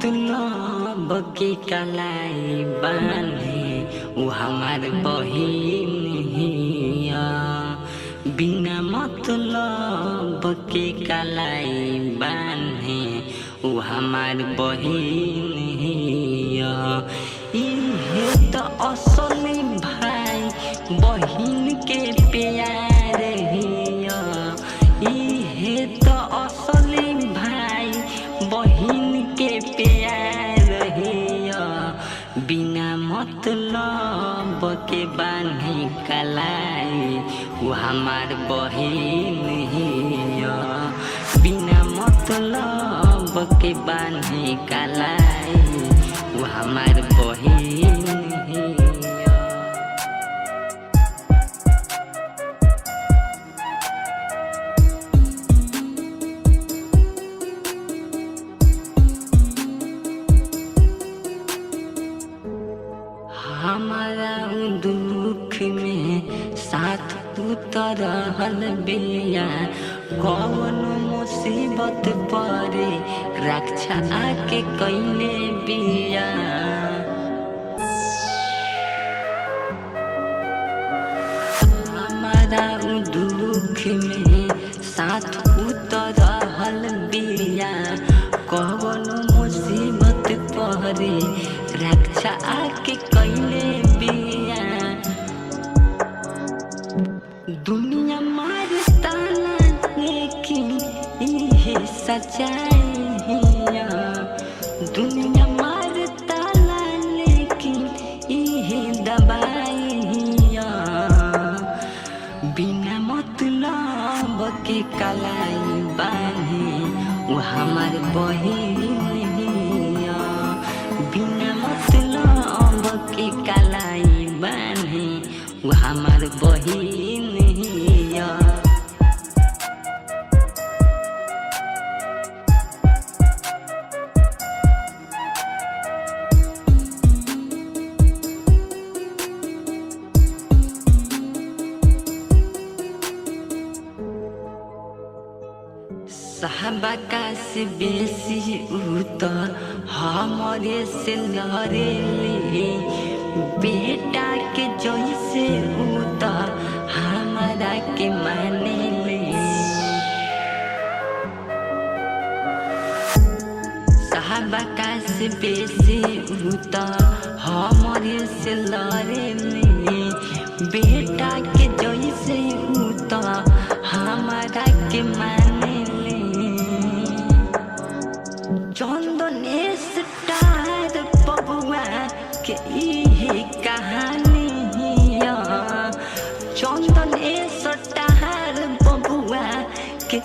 मतलब के कलाई बांधे वो हमार बहिन हिया। बिना मतलब के कलाई बांधे वो हमार बहिन हिया। इहे तो असली भाई बहिन के प्यार हिया। इहे तो असली भाई बहिन के प्यार हिया। बिना मतलब के बांधे कलाई वो हमार बहिन हिया। बिना मतलब के बांधे कलाई वो हमार बहिन हिया। हमारा दुख में साथ उतरल बिया। कौन मुसीबत परे रक्षा आके कैले बिया। हमारा दुख में साथ उतरल बिया। कौन मुसीबत परे रक्षा आके कैले बिया। दुनिया मारे ताना लेकिन इहे सच्चाई हिया। दुनिया मारे ताना लेकिन इहे दवाई हिया। बिना मतलब के कलाई बांधे वो हमार बहिन हिया। बिना मतलब के कलाई बांधे वो हमार बहिन हिया। साहबका से बेसी उ त हमरे से लड़ेले। बेटा के जैसे उ त हमारा के मानेले। साहबका से बेसी उ त हमरे से लड़ेले। बेटा के जैसे उ त हमारा के मानेले। चंदनेश स्टार बबुआ के इहे कहानी हिया। चंदनेश स्टार बबुआ के